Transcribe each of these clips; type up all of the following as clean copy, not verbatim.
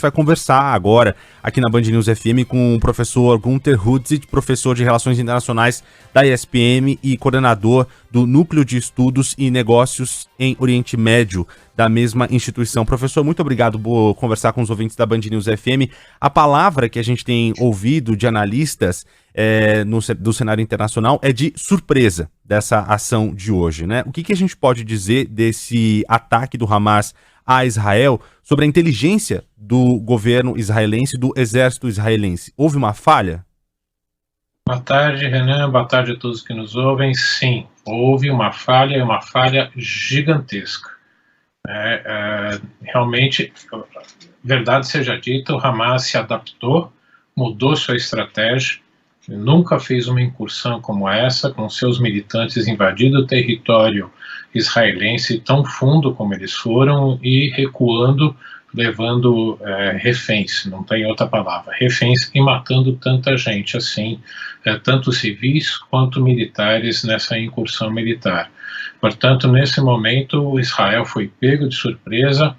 vai conversar agora aqui na Band News FM com o professor Gunter Hudzit, professor de Relações Internacionais da ESPM e coordenador do Núcleo de Estudos e Negócios em Oriente Médio da mesma instituição. Professor, muito obrigado por conversar com os ouvintes da Band News FM. A palavra que a gente tem ouvido de analistas do cenário internacional é de surpresa dessa ação de hoje, né? O que a gente pode dizer desse ataque do Hamas a Israel sobre a inteligência do governo israelense, do exército israelense? Houve uma falha? Boa tarde, Renan. Boa tarde a todos que nos ouvem. Sim, houve uma falha gigantesca. Realmente, verdade seja dita, o Hamas se adaptou, mudou sua estratégia, nunca fez uma incursão como essa, com seus militantes invadindo o território israelense tão fundo como eles foram e recuando, levando reféns, não tem outra palavra, reféns, e matando tanta gente assim, tanto civis quanto militares nessa incursão militar. Portanto, nesse momento, Israel foi pego de surpresa.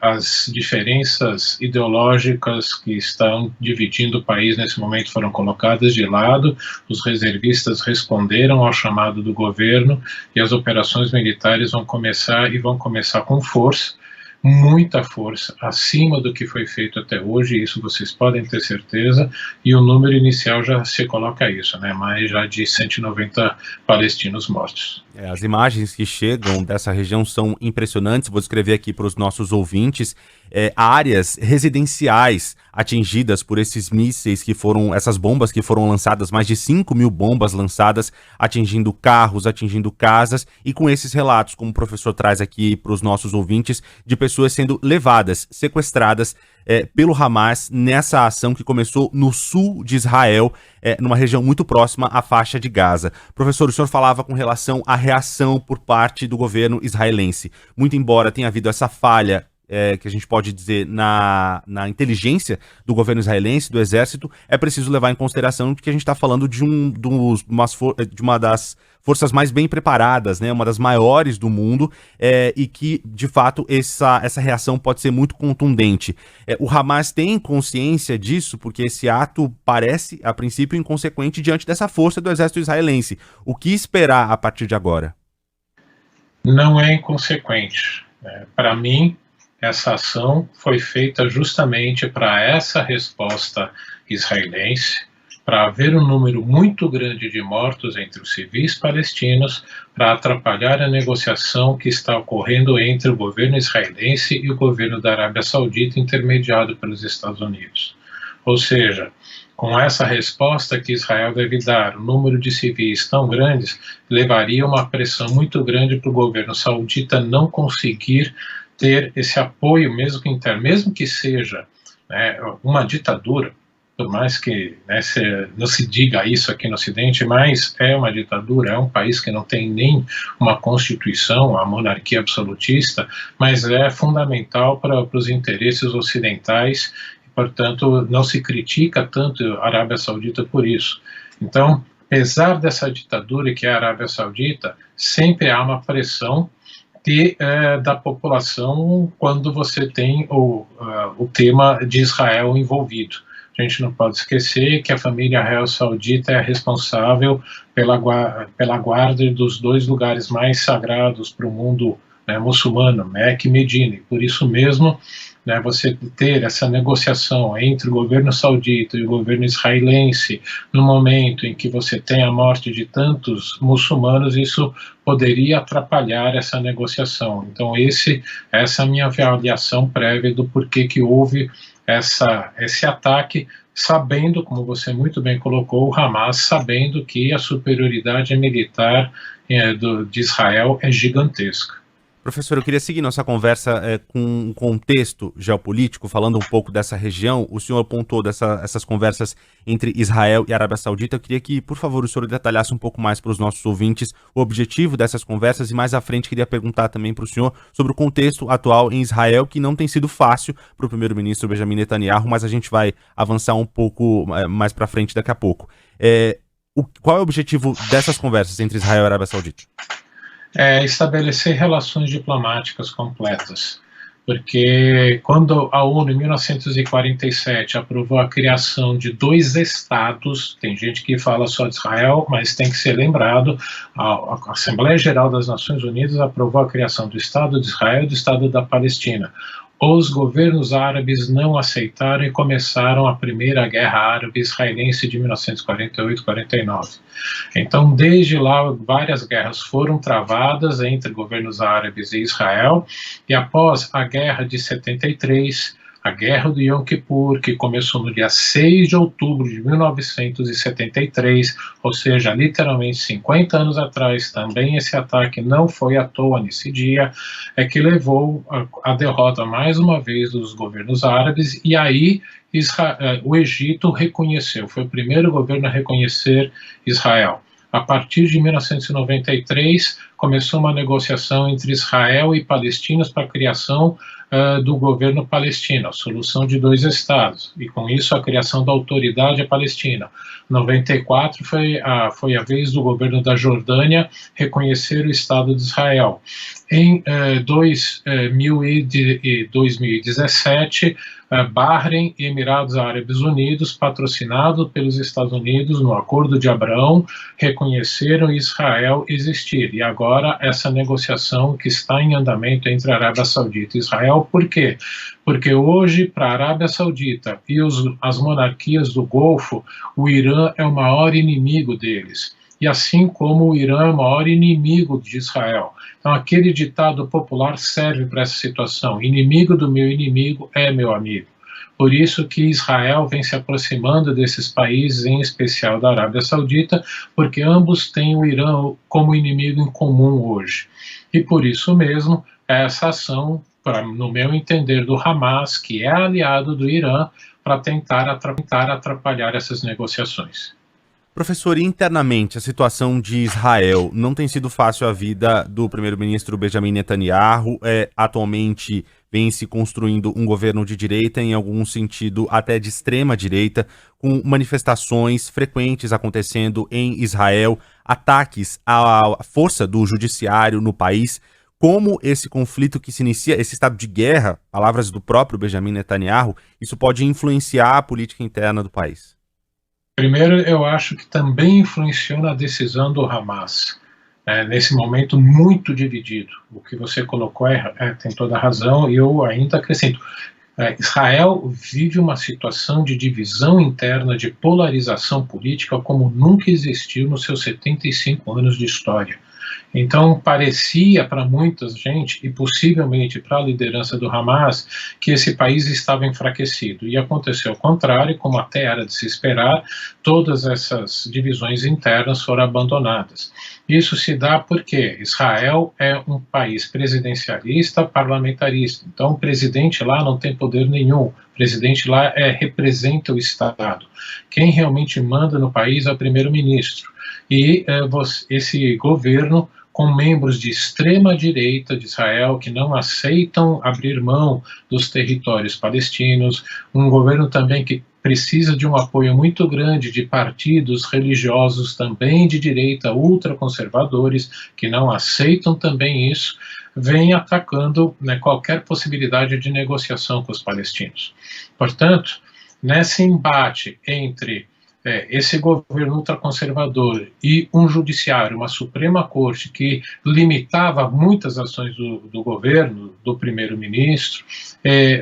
As diferenças ideológicas que estão dividindo o país nesse momento foram colocadas de lado, os reservistas responderam ao chamado do governo e as operações militares vão começar com força, muita força, acima do que foi feito até hoje, isso vocês podem ter certeza, e o número inicial já se coloca isso, né? Mais já de 190 palestinos mortos. As imagens que chegam dessa região são impressionantes. Vou descrever aqui para os nossos ouvintes áreas residenciais atingidas por esses mísseis essas bombas que foram lançadas, mais de 5.000 bombas lançadas, atingindo carros, atingindo casas, e com esses relatos, como o professor traz aqui para os nossos ouvintes, de pessoas sendo levadas, sequestradas pelo Hamas nessa ação que começou no sul de Israel, numa região muito próxima à faixa de Gaza. Professor, o senhor falava com relação à reação por parte do governo israelense. Muito embora tenha havido essa falha, que a gente pode dizer na inteligência do governo israelense, do exército, é preciso levar em consideração que a gente está falando de uma das forças mais bem preparadas, né, uma das maiores do mundo, e que, de fato, essa reação pode ser muito contundente. O Hamas tem consciência disso, porque esse ato parece, a princípio, inconsequente diante dessa força do exército israelense. O que esperar a partir de agora? Não é inconsequente. Para mim, essa ação foi feita justamente para essa resposta israelense, para haver um número muito grande de mortos entre os civis palestinos, para atrapalhar a negociação que está ocorrendo entre o governo israelense e o governo da Arábia Saudita, intermediado pelos Estados Unidos. Ou seja, com essa resposta que Israel deve dar, o número de civis tão grandes levaria uma pressão muito grande para o governo saudita não conseguir ter esse apoio, mesmo que interno, mesmo que seja uma ditadura, por mais que não se diga isso aqui no Ocidente, mas é uma ditadura, é um país que não tem nem uma constituição, a monarquia absolutista, mas é fundamental para os interesses ocidentais, e, portanto, não se critica tanto a Arábia Saudita por isso. Então, apesar dessa ditadura que é a Arábia Saudita, sempre há uma pressão da população quando você tem o tema de Israel envolvido. A gente não pode esquecer que a família real saudita é responsável pela guarda dos dois lugares mais sagrados para o mundo muçulmano, Meca e Medina. E por isso mesmo, você ter essa negociação entre o governo saudita e o governo israelense no momento em que você tem a morte de tantos muçulmanos, isso poderia atrapalhar essa negociação. Então essa é a minha avaliação prévia do porquê que houve esse ataque, sabendo, como você muito bem colocou, o Hamas sabendo que a superioridade militar de Israel é gigantesca. Professor, eu queria seguir nossa conversa com um contexto geopolítico, falando um pouco dessa região. O senhor apontou essas conversas entre Israel e Arábia Saudita. Eu queria que, por favor, o senhor detalhasse um pouco mais para os nossos ouvintes o objetivo dessas conversas, e mais à frente queria perguntar também para o senhor sobre o contexto atual em Israel, que não tem sido fácil para o primeiro-ministro Benjamin Netanyahu, mas a gente vai avançar um pouco mais para frente daqui a pouco. Qual é o objetivo dessas conversas entre Israel e Arábia Saudita? Estabelecer relações diplomáticas completas. porque quando a ONU, em 1947, aprovou a criação de 2 estados, tem gente que fala só de Israel, mas tem que ser lembrado, a Assembleia Geral das Nações Unidas aprovou a criação do Estado de Israel e do Estado da Palestina. Os governos árabes não aceitaram e começaram a Primeira Guerra Árabe-Israelense de 1948-49. Então, desde lá, várias guerras foram travadas entre governos árabes e Israel, e após a Guerra de 73, a Guerra do Yom Kippur, que começou no dia 6 de outubro de 1973, ou seja, literalmente 50 anos atrás, também esse ataque não foi à toa nesse dia, é que levou a derrota mais uma vez dos governos árabes, e aí o Egito reconheceu, foi o primeiro governo a reconhecer Israel. A partir de 1993, começou uma negociação entre Israel e palestinos para a criação do governo palestino, a solução de 2 estados, e com isso a criação da autoridade palestina. 94 foi a vez do governo da Jordânia reconhecer o Estado de Israel. Em 2017, Bahrein e Emirados Árabes Unidos, patrocinado pelos Estados Unidos no Acordo de Abraão, reconheceram Israel existir. E agora essa negociação que está em andamento entre a Arábia Saudita e Israel. Por quê? Porque hoje, para a Arábia Saudita e as monarquias do Golfo, o Irã é o maior inimigo deles. E assim como o Irã é o maior inimigo de Israel. Então, aquele ditado popular serve para essa situação: inimigo do meu inimigo é meu amigo. Por isso que Israel vem se aproximando desses países, em especial da Arábia Saudita, porque ambos têm o Irã como inimigo em comum hoje. E por isso mesmo, essa ação, no meu entender, do Hamas, que é aliado do Irã, para tentar atrapalhar essas negociações. Professor, internamente, a situação de Israel não tem sido fácil a vida do primeiro-ministro Benjamin Netanyahu. Atualmente vem se construindo um governo de direita, em algum sentido até de extrema direita, com manifestações frequentes acontecendo em Israel, ataques à força do judiciário no país. Como esse conflito que se inicia, esse estado de guerra, palavras do próprio Benjamin Netanyahu, isso pode influenciar a política interna do país? Primeiro, eu acho que também influenciou na decisão do Hamas, nesse momento muito dividido. O que você colocou tem toda a razão, e eu ainda acrescento. Israel vive uma situação de divisão interna, de polarização política, como nunca existiu nos seus 75 anos de história. Então, parecia para muita gente, e possivelmente para a liderança do Hamas, que esse país estava enfraquecido. E aconteceu o contrário, como até era de se esperar, todas essas divisões internas foram abandonadas. Isso se dá porque Israel é um país presidencialista, parlamentarista. Então, o presidente lá não tem poder nenhum. O presidente lá representa o Estado. Quem realmente manda no país é o primeiro-ministro. E esse governo, com membros de extrema direita de Israel, que não aceitam abrir mão dos territórios palestinos, um governo também que precisa de um apoio muito grande de partidos religiosos também de direita, ultraconservadores, que não aceitam também isso, vem atacando qualquer possibilidade de negociação com os palestinos. Portanto, nesse embate entre esse governo ultraconservador e um judiciário, uma Suprema Corte que limitava muitas ações do governo, do primeiro-ministro,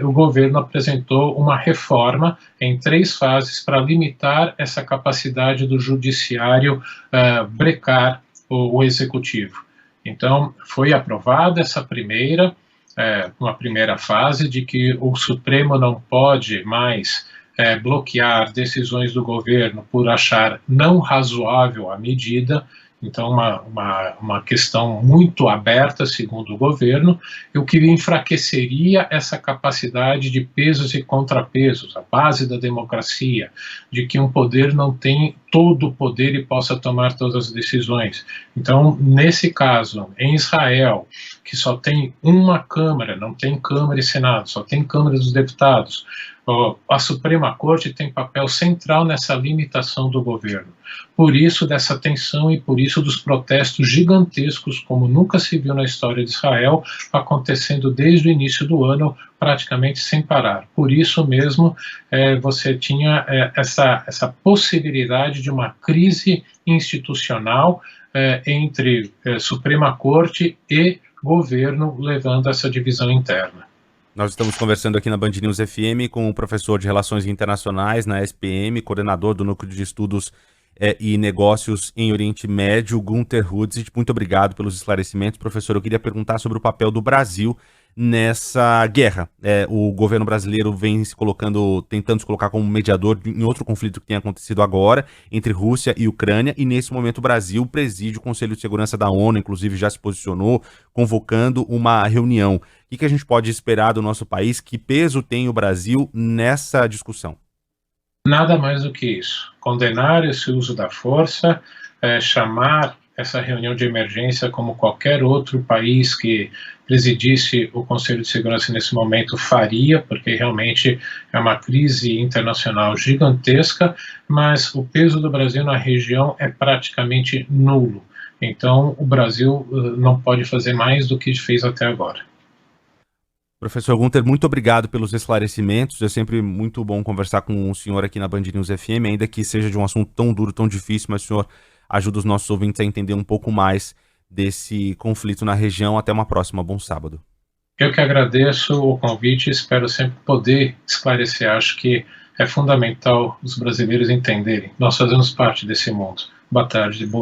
o governo apresentou uma reforma em 3 fases para limitar essa capacidade do judiciário brecar o executivo. Então, foi aprovada uma primeira fase de que o Supremo não pode mais bloquear decisões do governo por achar não razoável a medida. Então, uma questão muito aberta, segundo o governo, o que enfraqueceria essa capacidade de pesos e contrapesos, a base da democracia, de que um poder não tem todo o poder e possa tomar todas as decisões. Então, nesse caso, em Israel, que só tem uma Câmara, não tem Câmara e Senado, só tem Câmara dos Deputados, a Suprema Corte tem papel central nessa limitação do governo. Por isso dessa tensão e por isso dos protestos gigantescos, como nunca se viu na história de Israel, acontecendo desde o início do ano, praticamente sem parar. Por isso mesmo, você tinha essa possibilidade de uma crise institucional entre Suprema Corte e governo, levando a essa divisão interna. Nós estamos conversando aqui na Band News FM com o professor de Relações Internacionais na SPM, coordenador do Núcleo de Estudos e Negócios em Oriente Médio, Gunter Hudzit. Muito obrigado pelos esclarecimentos. Professor, eu queria perguntar sobre o papel do Brasil nessa guerra. O governo brasileiro vem se colocando, tentando se colocar como mediador em outro conflito que tem acontecido agora, entre Rússia e Ucrânia, e nesse momento o Brasil preside o Conselho de Segurança da ONU, inclusive já se posicionou, convocando uma reunião. O que a gente pode esperar do nosso país? Que peso tem o Brasil nessa discussão? Nada mais do que isso. Condenar esse uso da força, chamar essa reunião de emergência como qualquer outro país que presidisse o Conselho de Segurança nesse momento faria, porque realmente é uma crise internacional gigantesca, mas o peso do Brasil na região é praticamente nulo. Então, o Brasil não pode fazer mais do que fez até agora. Professor Gunter, muito obrigado pelos esclarecimentos. É sempre muito bom conversar com o senhor aqui na Band News FM, ainda que seja de um assunto tão duro, tão difícil, mas o senhor ajuda os nossos ouvintes a entender um pouco mais desse conflito na região. Até uma próxima. Bom sábado. Eu que agradeço o convite e espero sempre poder esclarecer. Acho que é fundamental os brasileiros entenderem. Nós fazemos parte desse mundo. Boa tarde.